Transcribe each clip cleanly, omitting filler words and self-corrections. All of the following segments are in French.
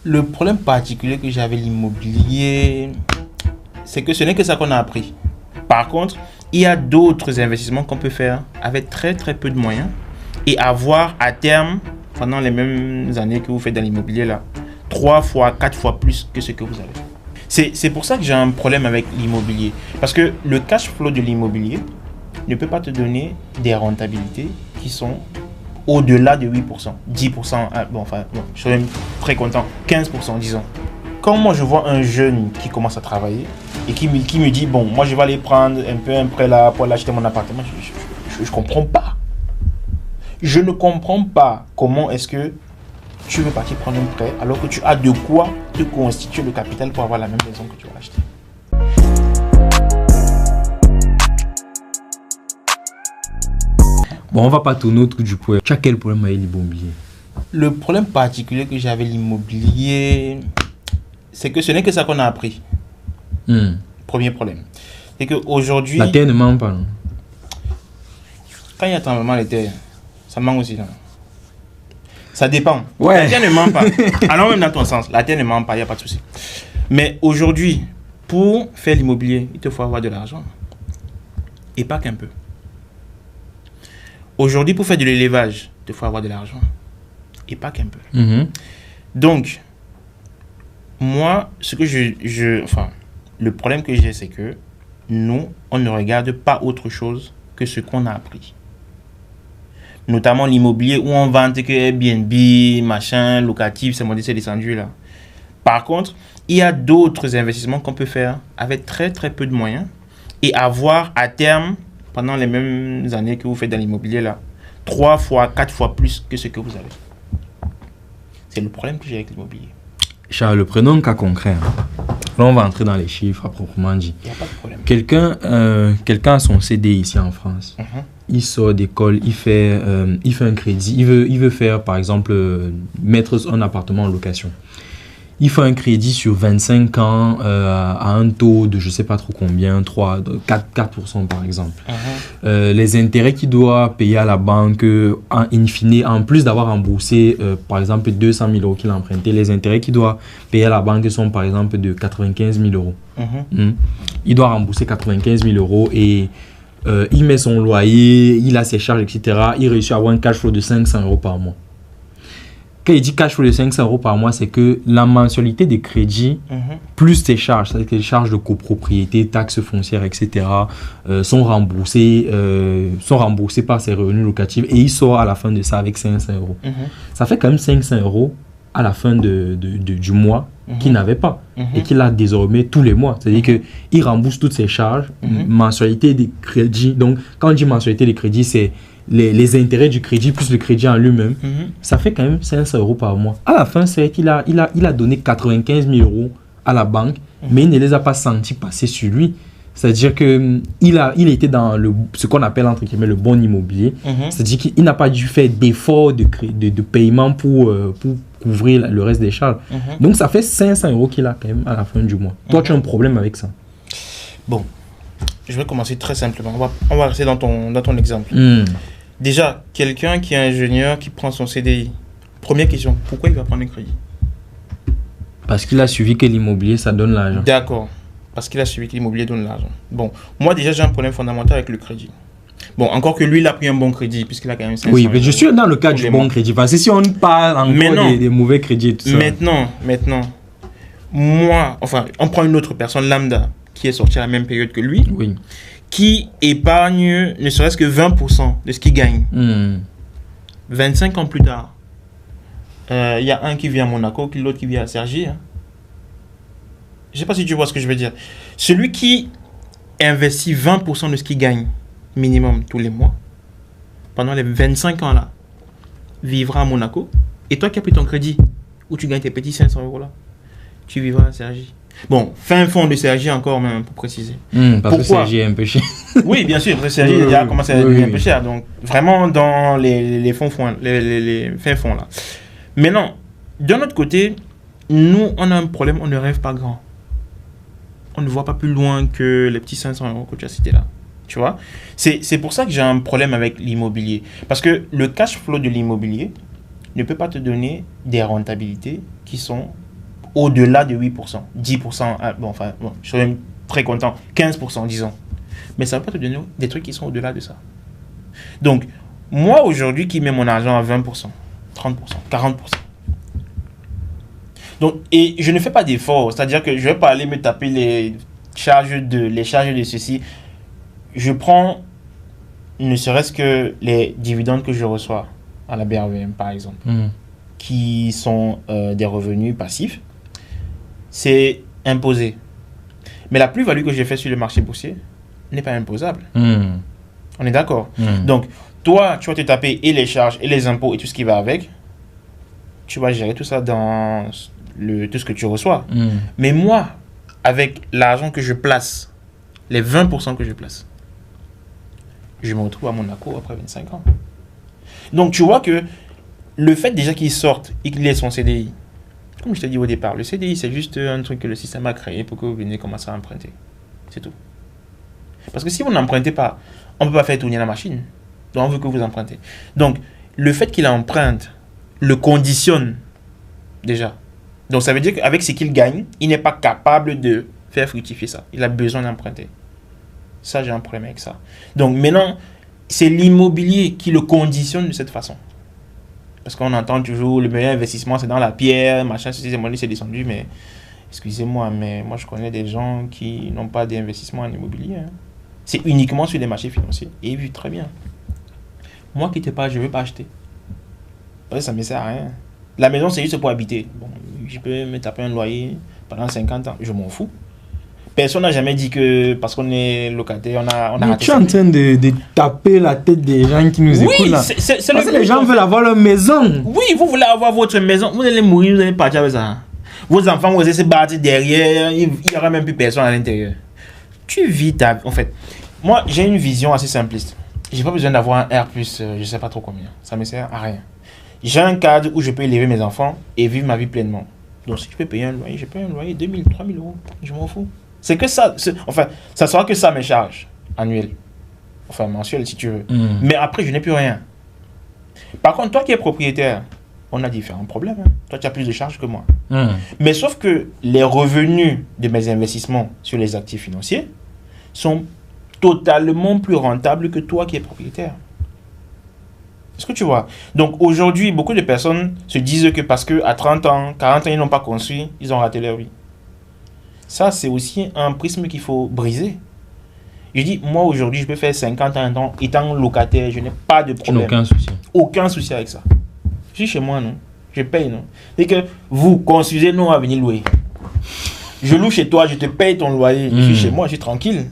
Le problème particulier que j'ai avec l'immobilier, c'est que ce n'est que ça qu'on a appris. Par contre, il y a d'autres investissements qu'on peut faire avec très très peu de moyens et avoir à terme, pendant les mêmes années que vous faites dans l'immobilier là, 3 fois, 4 fois plus que ce que vous avez. C'est pour ça que j'ai un problème avec l'immobilier. Parce que le cash flow de l'immobilier ne peut pas te donner des rentabilités qui sont au-delà de 8%, 10%, je serais même très content, 15% disons. Quand moi je vois un jeune qui commence à travailler et qui me dit, bon, moi je vais aller prendre un prêt là pour aller acheter mon appartement, je comprends pas. Je ne comprends pas comment est-ce que tu veux partir prendre un prêt alors que tu as de quoi te constituer le capital pour avoir la même maison que tu vas acheter. Bon, on va pas tourner autour du pot. Tu as quel problème avec l'immobilier? Le problème particulier que j'ai avec l'immobilier, c'est que ce n'est que ça qu'on a appris. Premier problème. C'est qu'aujourd'hui... La terre ne ment pas, non? Quand il y a tremblement de terre, ça ment aussi, non? Ça dépend. Ouais. La terre ne ment pas. Alors même dans ton sens, la terre ne ment pas, il n'y a pas de souci. Mais aujourd'hui, pour faire l'immobilier, il te faut avoir de l'argent. Et pas qu'un peu. Aujourd'hui, pour faire de l'élevage, il te faut avoir de l'argent. Et pas qu'un peu. Donc, moi, le problème que j'ai, c'est que nous, on ne regarde pas autre chose que ce qu'on a appris. Notamment l'immobilier où on vante que Airbnb, machin, locatif, c'est monté, c'est descendu là. Par contre, il y a d'autres investissements qu'on peut faire avec très très peu de moyens et avoir à terme, pendant les mêmes années que vous faites dans l'immobilier là, 3 fois, 4 fois plus que ce que vous avez. C'est le problème que j'ai avec l'immobilier. Charles, prenons un cas concret. Là, on va entrer dans les chiffres à proprement dit. Il n'y a pas de problème. Quelqu'un a son CD ici en France. Il sort d'école, il fait un crédit. Il veut faire, par exemple, mettre un appartement en location. Il fait un crédit sur 25 ans à un taux de je ne sais pas trop combien, 4% par exemple. Les intérêts qu'il doit payer à la banque, in fine, en plus d'avoir remboursé par exemple 200 000 euros qu'il a emprunté, les intérêts qu'il doit payer à la banque sont par exemple de 95 000 euros. Il doit rembourser 95 000 euros et il met son loyer, il a ses charges, etc. Il réussit à avoir un cash flow de 500 euros par mois. Quand il dit cash flow de 500 euros par mois, c'est que la mensualité des crédits, plus tes charges, c'est-à-dire que les charges de copropriété, taxes foncières, etc., sont remboursées par ses revenus locatifs et il sort à la fin de ça avec 500 euros. Ça fait quand même 500 euros à la fin du mois qu'il n'avait pas et qu'il a désormais tous les mois. C'est-à-dire qu'il rembourse toutes ses charges, mensualité des crédits. Donc, quand on dit mensualité des crédits, c'est les intérêts du crédit plus le crédit en lui-même, ça fait quand même 500 euros par mois. À la fin, c'est qu'il a donné 95 000 euros à la banque, mais il ne les a pas sentis passer sur lui. C'est-à-dire qu'il a été dans ce qu'on appelle entre guillemets le bon immobilier. C'est-à-dire qu'il n'a pas dû faire d'efforts de paiement pour couvrir le reste des charges. Donc ça fait 500 euros qu'il a quand même à la fin du mois. Toi, tu as un problème avec ça? Bon, je vais commencer très simplement. On va rester dans ton exemple. Déjà, quelqu'un qui est ingénieur, qui prend son CDI, première question, pourquoi il va prendre un crédit? Parce qu'il a suivi que l'immobilier, ça donne l'argent. D'accord, parce qu'il a suivi que l'immobilier donne l'argent. Bon, moi déjà, j'ai un problème fondamental avec le crédit. Bon, encore que lui, il a pris un bon crédit, puisqu'il a quand même 500 Oui, mais euros je suis dans le cas du bon crédit. Parce que si on parle encore des mauvais crédits et tout ça. Maintenant, moi, enfin, on prend une autre personne lambda qui est sortie à la même période que lui, qui épargne ne serait-ce que 20% de ce qu'il gagne. 25 ans plus tard, il y a un qui vit à Monaco, l'autre qui vit à Cergy. Je ne sais pas si tu vois ce que je veux dire. Celui qui investit 20% de ce qu'il gagne, minimum tous les mois, pendant les 25 ans là, vivra à Monaco. Et toi qui as pris ton crédit, où tu gagnes tes petits 500 euros là, tu vivras à Cergy. Bon, fin fond de Cergy encore même, pour préciser. Parce que Cergy est un peu cher. Oui, bien sûr, Cergy a déjà commencé à devenir un peu cher. Donc, vraiment dans les fins fonds là. Maintenant, d'un autre côté, nous, on a un problème, on ne rêve pas grand. On ne voit pas plus loin que les petits 500 euros que tu as cités là. Tu vois? C'est pour ça que j'ai un problème avec l'immobilier. Parce que le cash flow de l'immobilier ne peut pas te donner des rentabilités qui sont au-delà de 8%, 10%, bon, je serais même très content, 15%, disons. Mais ça ne va pas te donner des trucs qui sont au-delà de ça. Donc, moi, aujourd'hui, qui mets mon argent à 20%, 30%, 40%. Donc, et je ne fais pas d'efforts, c'est-à-dire que je ne vais pas aller me taper les charges de ceci. Je prends ne serait-ce que les dividendes que je reçois à la BRVM, par exemple, qui sont des revenus passifs, c'est imposé. Mais la plus-value que j'ai fait sur le marché boursier n'est pas imposable. On est d'accord? Donc, toi, tu vas te taper et les charges, et les impôts, et tout ce qui va avec. Tu vas gérer tout ça dans tout ce que tu reçois. Mais moi, avec l'argent que je place, les 20% que je place, je me retrouve à Monaco après 25 ans. Donc, tu vois que le fait déjà qu'il sorte et qu'il ait son CDI, comme je t'ai dit au départ, le CDI, c'est juste un truc que le système a créé pour que vous veniez commencer à emprunter. C'est tout. Parce que si vous n'empruntez pas, on ne peut pas faire tourner la machine. Donc, on veut que vous empruntez. Donc, le fait qu'il emprunte le conditionne déjà. Donc, ça veut dire qu'avec ce qu'il gagne, il n'est pas capable de faire fructifier ça. Il a besoin d'emprunter. Ça, j'ai un problème avec ça. Donc, maintenant, c'est l'immobilier qui le conditionne de cette façon. Parce qu'on entend toujours le meilleur investissement, c'est dans la pierre, machin, c'est descendu, mais excusez-moi, mais moi, je connais des gens qui n'ont pas d'investissement en immobilier. Hein. C'est uniquement sur les marchés financiers. Et ils vivent très bien. Moi qui n'étais pas, je ne veux pas acheter. Parce que ça ne me sert à rien. La maison, c'est juste pour habiter. Bon, je peux me taper un loyer pendant 50 ans. Je m'en fous. Personne n'a jamais dit que parce qu'on est locataire, on a mais tu es en train de taper la tête des gens qui nous écoutent là. Parce que les gens veulent avoir leur maison. Oui, vous voulez avoir votre maison. Vous allez mourir, vous allez partir avec ça. Vos enfants, vous allez se battre derrière. Il n'y aura même plus personne à l'intérieur. Tu vis ta... En fait, moi, j'ai une vision assez simpliste. J'ai pas besoin d'avoir un R+, je sais pas trop combien. Ça me sert à rien. J'ai un cadre où je peux élever mes enfants et vivre ma vie pleinement. Donc, si je peux payer un loyer, je paye un loyer 2 000, 3 000 euros. Je m'en fous. C'est que ça. Enfin, ça sera que ça mes charges annuelles. Enfin, mensuelles si tu veux. Mais après, je n'ai plus rien. Par contre, toi qui es propriétaire, on a différents problèmes. Hein. Toi, tu as plus de charges que moi. Mais sauf que les revenus de mes investissements sur les actifs financiers sont totalement plus rentables que toi qui es propriétaire. Est-ce que tu vois? Donc aujourd'hui, beaucoup de personnes se disent que parce qu'à 30 ans, 40 ans, ils n'ont pas construit, ils ont raté leur vie. Ça, c'est aussi un prisme qu'il faut briser. Je dis, moi aujourd'hui, je peux faire 50 ans étant locataire, je n'ai pas de problème. Aucun souci. Aucun souci avec ça. Je suis chez moi, non? Je paye, non? C'est que vous construisez, nous, on va venir louer. Je loue chez toi, je te paye ton loyer, je suis chez moi, je suis tranquille.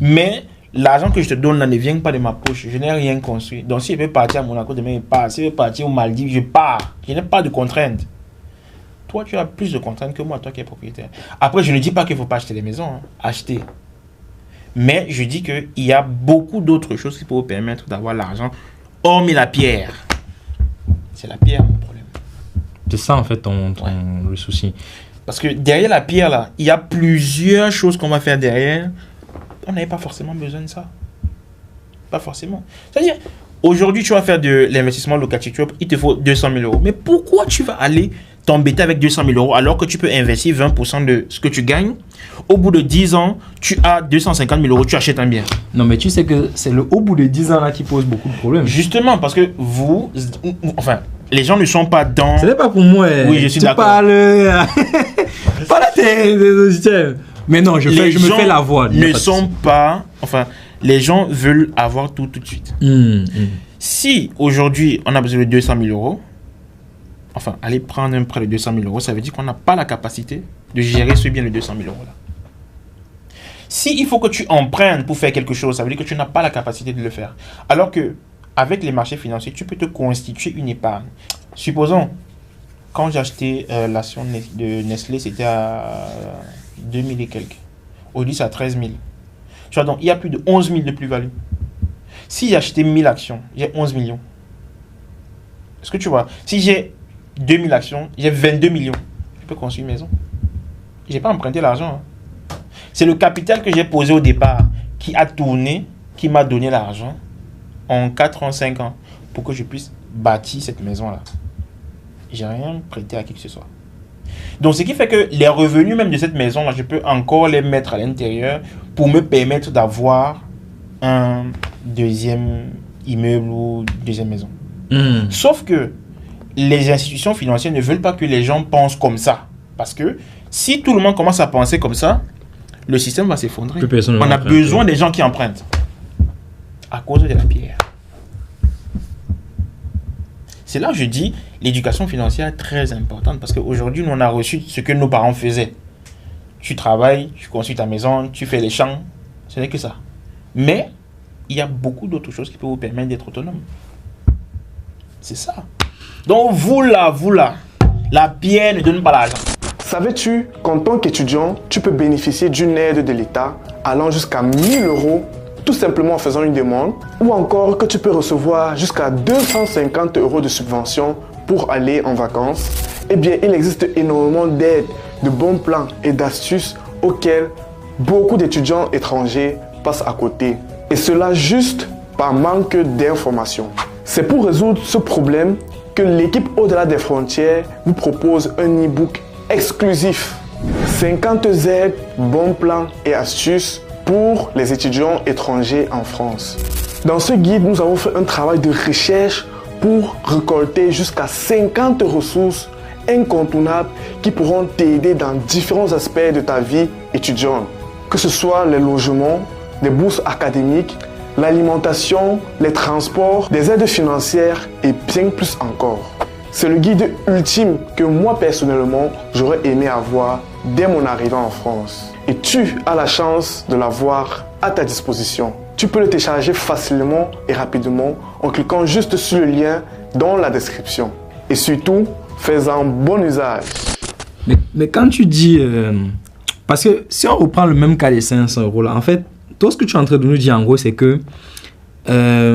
Mais l'argent que je te donne là ne vient pas de ma poche. Je n'ai rien construit. Donc si je veux partir à Monaco demain, je pars. Si je veux partir aux Maldives, je pars. Je n'ai pas de contraintes. Toi, tu as plus de contraintes que moi, toi qui es propriétaire. Après, je ne dis pas qu'il ne faut pas acheter des maisons. Hein. Acheter. Mais je dis qu'il y a beaucoup d'autres choses qui peuvent vous permettre d'avoir l'argent, hormis la pierre. C'est la pierre, mon problème. C'est ça, en fait, le souci. Parce que derrière la pierre, là, il y a plusieurs choses qu'on va faire derrière. On n'avait pas forcément besoin de ça. Pas forcément. C'est-à-dire, aujourd'hui, tu vas faire de l'investissement locatif, il te faut 200 000 euros. Mais pourquoi tu vas aller t'embêter avec 200 000 euros alors que tu peux investir 20% de ce que tu gagnes? Au bout de 10 ans, tu as 250 000 euros, tu achètes un bien. Non, mais tu sais que c'est le au bout de 10 ans là qui pose beaucoup de problèmes. Justement, parce que les gens ne sont pas dans... Ce n'est pas pour moi. Oui, je suis d'accord. Tu parles à tes systèmes. Mais non, je me fais la voix. Les gens veulent avoir tout de suite. Si aujourd'hui, on a besoin de 200 000 euros, aller prendre un prêt de 200 000 euros, ça veut dire qu'on n'a pas la capacité de gérer ce bien de 200 000 euros là. Si il faut que tu empruntes pour faire quelque chose, ça veut dire que tu n'as pas la capacité de le faire. Alors que avec les marchés financiers, tu peux te constituer une épargne. Supposons, quand j'ai acheté l'action de Nestlé, c'était à 2000 et quelques. Aujourd'hui, c'est à 13 000. Tu vois, donc il y a plus de 11 000 de plus-value. Si j'ai acheté 1000 actions, j'ai 11 millions. Est-ce que tu vois? Si j'ai 2000 actions, j'ai 22 millions. Je peux construire une maison. Je n'ai pas emprunté l'argent. Hein. C'est le capital que j'ai posé au départ qui a tourné, qui m'a donné l'argent en 4 ans, 5 ans pour que je puisse bâtir cette maison-là. J'ai rien prêté à qui que ce soit. Donc, ce qui fait que les revenus même de cette maison-là, je peux encore les mettre à l'intérieur pour me permettre d'avoir un deuxième immeuble ou deuxième maison. Sauf que les institutions financières ne veulent pas que les gens pensent comme ça. Parce que si tout le monde commence à penser comme ça, le système va s'effondrer. On a besoin des gens qui empruntent. À cause de la pierre. C'est là que je dis l'éducation financière est très importante parce qu'aujourd'hui, nous, on a reçu ce que nos parents faisaient. Tu travailles, tu construis ta maison, tu fais les champs. Ce n'est que ça. Mais il y a beaucoup d'autres choses qui peuvent vous permettre d'être autonome. C'est ça. Donc, vous là, la pierre ne donne pas l'argent. Savais-tu qu'en tant qu'étudiant, tu peux bénéficier d'une aide de l'État allant jusqu'à 1 000 € tout simplement en faisant une demande, ou encore que tu peux recevoir jusqu'à 250 € de subvention pour aller en vacances? Eh bien, il existe énormément d'aides, de bons plans et d'astuces auxquels beaucoup d'étudiants étrangers passent à côté. Et cela juste par manque d'informations. C'est pour résoudre ce problème que l'équipe Au-delà des frontières vous propose un e-book exclusif. 50 aides, bons plans et astuces pour les étudiants étrangers en France. Dans ce guide, nous avons fait un travail de recherche pour récolter jusqu'à 50 ressources incontournables qui pourront t'aider dans différents aspects de ta vie étudiante. Que ce soit les logements, les bourses académiques, l'alimentation, les transports, des aides financières et bien plus encore. C'est le guide ultime que moi personnellement j'aurais aimé avoir dès mon arrivée en France. Et tu as la chance de l'avoir à ta disposition. Tu peux le télécharger facilement et rapidement en cliquant juste sur le lien dans la description. Et surtout, fais-en bon usage. Mais quand tu dis... parce que si on reprend le même cas des 500 € là, en fait, tout ce que tu es en train de nous dire en gros, c'est que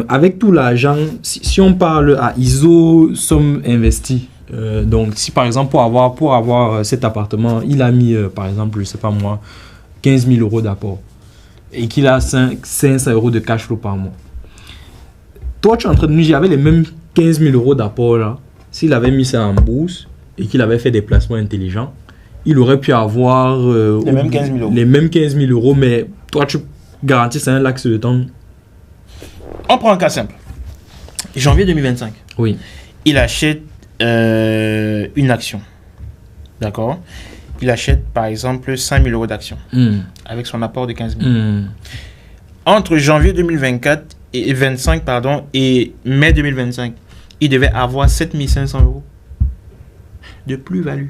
avec tout l'argent, si on parle à ISO, somme investie, donc si par exemple pour avoir cet appartement, il a mis par exemple, je sais pas moi, 15 000 € d'apport et qu'il a 500 € de cash flow par mois. Toi, tu es en train de nous dire, avec les mêmes 15 000 € d'apport là, s'il avait mis ça en bourse et qu'il avait fait des placements intelligents, il aurait pu avoir les mêmes 15 000 €. Les mêmes 15 000 €, mais toi, tu garantis c'est un laps de temps. On prend un cas simple. Janvier 2025. Oui. Il achète une action. D'accord? Il achète par exemple 5 000 € d'actions avec son apport de 15 000. Entre janvier 2024 et 25 et mai 2025, il devait avoir 7 500 € de plus-value.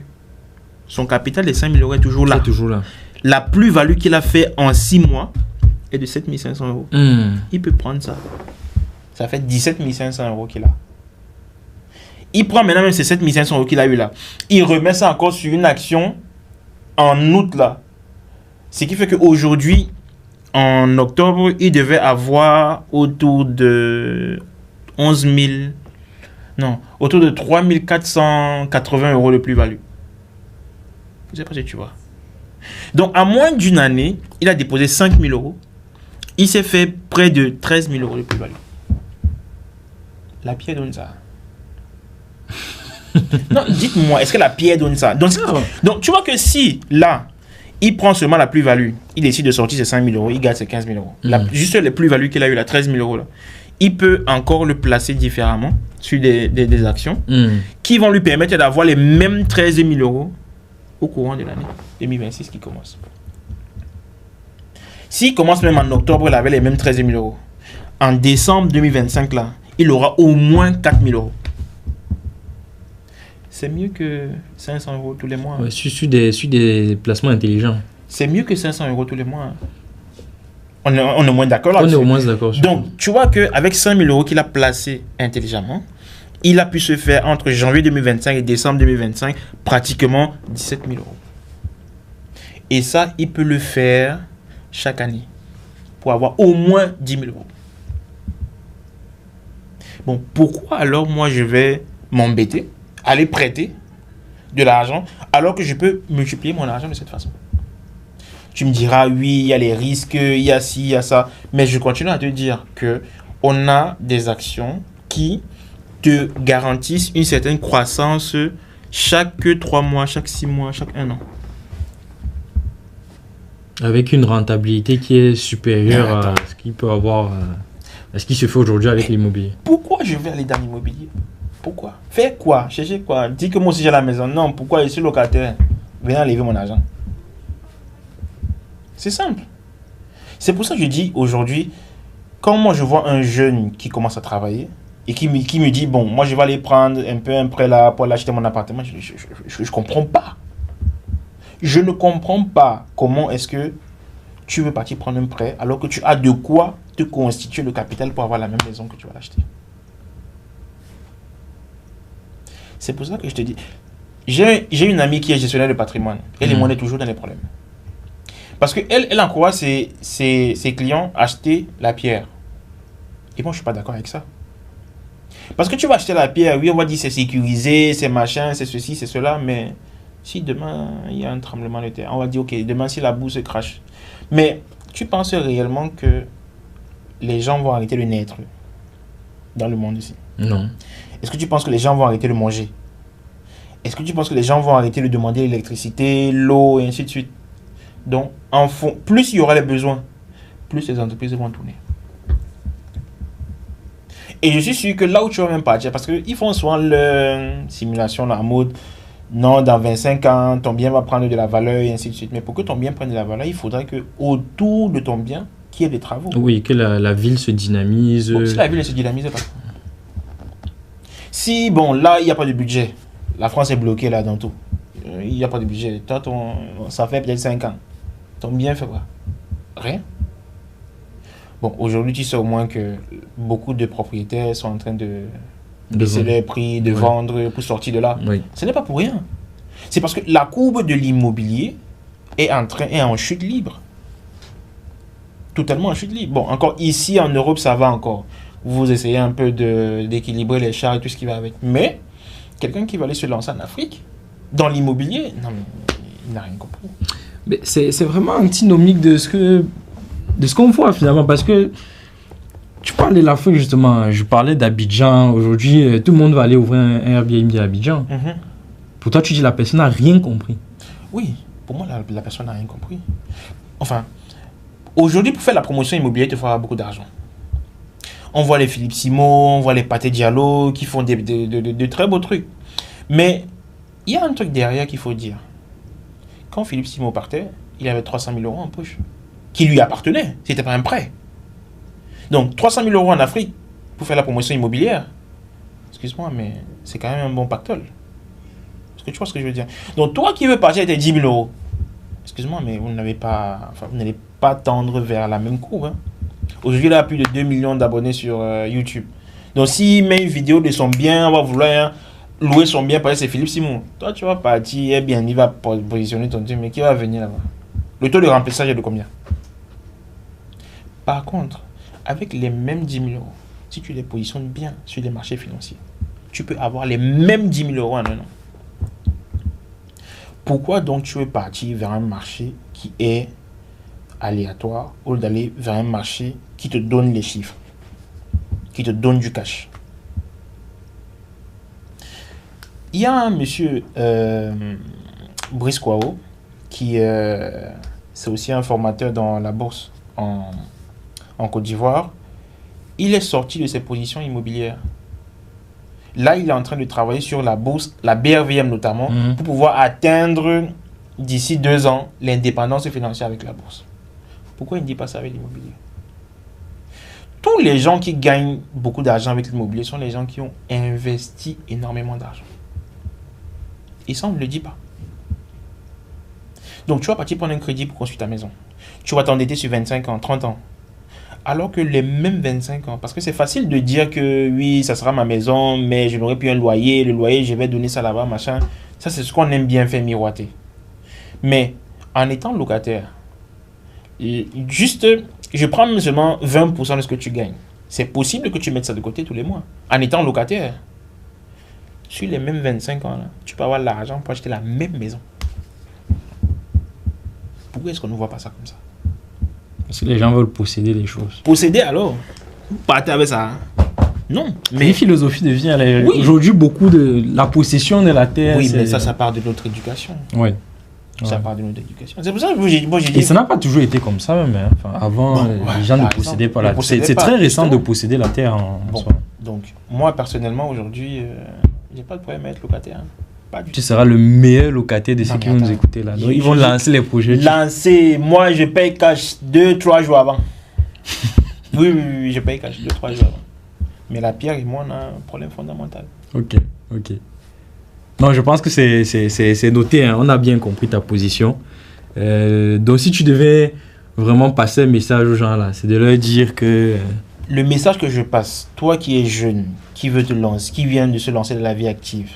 Son capital de 5 000 € est toujours là. C'est toujours là. La plus-value qu'il a fait en 6 mois est de 7 500 €. Il peut prendre ça. Ça fait 17 500 € qu'il a. Il prend maintenant même ces 7 500 € qu'il a eu là. Il remet ça encore sur une action en août là. Ce qui fait qu'aujourd'hui, en octobre, il devait avoir autour de 3 480 € de plus-value. Je ne sais pas si tu vois. Donc, à moins d'une année, il a déposé 5 000 €. Il s'est fait près de 13 000 € de plus-value. La pierre donne ça. Non, dites-moi, est-ce que la pierre donne ça? Donc, tu vois que si, là, il prend seulement la plus-value, il décide de sortir ses 5 000 €, il gagne ses 15 000 €. Juste les plus-values qu'il a eu, la 13 000 € là, il peut encore le placer différemment sur des actions qui vont lui permettre d'avoir les mêmes 13 000 € au courant de l'année 2026 qui commence. S'il commence même en octobre, il avait les mêmes 13 000 €. En décembre 2025, là, il aura au moins 4 000 €. C'est mieux que 500 € tous les mois. Ouais, sur des placements intelligents. C'est mieux que 500 € tous les mois. On est moins d'accord là. On est au moins d'accord. Donc, tu vois qu'avec 5 000 € qu'il a placé intelligemment, il a pu se faire entre janvier 2025 et décembre 2025 pratiquement 17 000 €. Et ça, il peut le faire chaque année pour avoir au moins 10 000 €. Bon, pourquoi alors moi je vais m'embêter, aller prêter de l'argent alors que je peux multiplier mon argent de cette façon? Tu me diras, oui, il y a les risques, il y a ci, il y a ça. Mais je continue à te dire qu'on a des actions qui te garantissent une certaine croissance chaque 3 mois, chaque 6 mois, chaque 1 an. Avec une rentabilité qui est supérieure à ce qu'il peut avoir, à ce qui se fait aujourd'hui avec l'immobilier. Pourquoi je vais aller dans l'immobilier? Pourquoi? Faire quoi? Chercher quoi? Dis que moi aussi j'ai la maison. Non, pourquoi je suis locataire? Venez enlever mon argent. C'est simple. C'est pour ça que je dis aujourd'hui, quand moi je vois un jeune qui commence à travailler et qui me dit, bon, moi je vais aller prendre un peu un prêt là pour l'acheter mon appartement, je comprends pas. Je ne comprends pas comment est-ce que tu veux partir prendre un prêt alors que tu as de quoi te constituer le capital pour avoir la même maison que tu vas l'acheter. C'est pour ça que je te dis, j'ai une amie qui est gestionnaire de patrimoine. Elle est toujours dans les problèmes. Parce qu'elle encourage ses clients à acheter la pierre. Et moi, je ne suis pas d'accord avec ça. Parce que tu vas acheter la pierre, oui, on va dire c'est sécurisé, c'est machin, c'est ceci, c'est cela, mais si demain, il y a un tremblement de terre, on va dire, ok, demain, si la boue se crache. Mais tu penses réellement que les gens vont arrêter de naître dans le monde ici? Non. Est-ce que tu penses que les gens vont arrêter de manger? Est-ce que tu penses que les gens vont arrêter de demander l'électricité, l'eau, et ainsi de suite? Donc, plus il y aura les besoins, plus les entreprises vont tourner. Et je suis sûr que là où tu vas même partir, parce qu'ils font souvent leur simulation en mode, non, dans 25 ans, ton bien va prendre de la valeur, et ainsi de suite. Mais pour que ton bien prenne de la valeur, il faudrait que autour de ton bien, qu'il y ait des travaux. Oui, que la ville se dynamise. Donc, si la ville ne se dynamise pas. Si, bon, là, il n'y a pas de budget. La France est bloquée là dans tout. Il n'y a pas de budget. Toi, ça fait peut-être 5 ans. Ton bien fait quoi? Rien. Bon, aujourd'hui, tu sais au moins que beaucoup de propriétaires sont en train de baisser les prix, de vendre pour sortir de là. Oui. Ce n'est pas pour rien. C'est parce que la courbe de l'immobilier est en chute libre. Totalement en chute libre. Bon, encore ici en Europe, ça va encore. Vous essayez un peu d'équilibrer les chars et tout ce qui va avec. Mais quelqu'un qui va aller se lancer en Afrique, dans l'immobilier, non, mais il n'a rien compris. Mais c'est vraiment antinomique de ce qu'on voit finalement, parce que tu parles de l'Afrique justement, je parlais d'Abidjan, aujourd'hui tout le monde va aller ouvrir un Airbnb à Abidjan. Pour toi tu dis la personne n'a rien compris. Oui, pour moi la personne n'a rien compris. Enfin, aujourd'hui pour faire la promotion immobilière, il faut avoir beaucoup d'argent. On voit les Philippe Simon, on voit les Pathé Diallo qui font de très beaux trucs. Mais il y a un truc derrière qu'il faut dire. Quand Philippe Simon partait, il avait 300 000 euros en poche, qui lui appartenaient. C'était pas un prêt. Donc 300 000 euros en Afrique pour faire la promotion immobilière, excuse-moi, mais c'est quand même un bon pactole. Est-ce que tu vois ce que je veux dire? Donc toi qui veux partir avec tes 10 000 euros, excuse-moi, mais vous n'allez pas tendre vers la même courbe. Hein. Aujourd'hui, il a plus de 2 millions d'abonnés sur YouTube. Donc s'il met une vidéo de son bien, on va vouloir louer son bien, parce que c'est Philippe Simon. Toi, tu vas partir, bien, il va positionner ton truc, mais qui va venir là-bas? Le taux de remplissage est de combien? Par contre, avec les mêmes 10 000 euros, si tu les positionnes bien sur les marchés financiers, tu peux avoir les mêmes 10 000 euros en un an. Pourquoi donc tu veux partir vers un marché qui est aléatoire au lieu d'aller vers un marché qui te donne les chiffres, qui te donne du cash? Il y a un monsieur, Brice Kwao, qui c'est aussi un formateur dans la bourse en Côte d'Ivoire. Il est sorti de ses positions immobilières. Là, il est en train de travailler sur la bourse, la BRVM notamment, pour pouvoir atteindre d'ici 2 ans l'indépendance financière avec la bourse. Pourquoi il ne dit pas ça avec l'immobilier? Tous les gens qui gagnent beaucoup d'argent avec l'immobilier sont les gens qui ont investi énormément d'argent. Et ça, on ne le dit pas. Donc, tu vas partir prendre un crédit pour construire ta maison. Tu vas t'endetter sur 25 ans, 30 ans. Alors que les mêmes 25 ans, parce que c'est facile de dire que oui, ça sera ma maison, mais je n'aurai plus un loyer. Le loyer, je vais donner ça là-bas, machin. Ça, c'est ce qu'on aime bien faire miroiter. Mais en étant locataire, juste, je prends même seulement 20% de ce que tu gagnes. C'est possible que tu mettes ça de côté tous les mois. En étant locataire, sur les mêmes 25 ans, là, tu peux avoir l'argent pour acheter la même maison. Pourquoi est-ce qu'on ne voit pas ça comme ça? Parce que les gens veulent posséder les choses. Posséder alors? Partez avec ça. Hein? Non. Mais une philosophie de vie. Oui. Aujourd'hui, beaucoup de la possession de la terre. Oui, mais ça part de notre éducation. Oui. Ça part de notre éducation. C'est pour ça que j'ai dit. Et ça n'a pas toujours été comme ça, même. Hein. Enfin, avant, les gens ne possédaient pas la terre. C'est très récent de posséder la terre en soi. Donc, moi, personnellement, aujourd'hui, j'ai pas de problème à être locataire. Pas du tout. Tu seras le meilleur locataire de ceux qui vont nous écouter là. Donc, ils vont lancer les projets. Moi, je paye cash 2-3 jours avant. oui, je paye cash 2-3 jours avant. Mais la pierre et moi, on a un problème fondamental. Ok. Non, je pense que c'est noté. Hein. On a bien compris ta position. Donc, si tu devais vraiment passer un message aux gens là, c'est de leur dire que... Le message que je passe, toi qui es jeune, qui veut te lancer, qui vient de se lancer dans la vie active,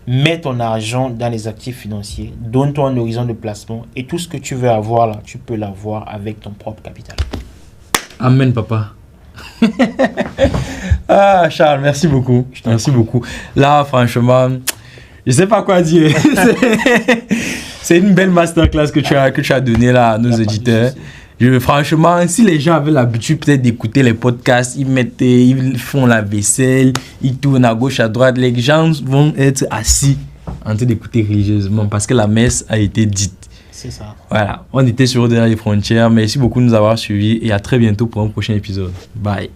mets ton argent dans les actifs financiers, donne-toi un horizon de placement et tout ce que tu veux avoir là, tu peux l'avoir avec ton propre capital. Amen, papa. Ah, Charles, merci beaucoup. Merci beaucoup. Là, franchement, je sais pas quoi dire. C'est une belle masterclass que tu as donnée là à nos auditeurs. Franchement, si les gens avaient l'habitude peut-être d'écouter les podcasts, ils font la vaisselle, ils tournent à gauche, à droite, les gens vont être assis en train d'écouter religieusement parce que la messe a été dite. C'est ça. Voilà, on était sur Au-delà des frontières. Merci beaucoup de nous avoir suivis et à très bientôt pour un prochain épisode. Bye.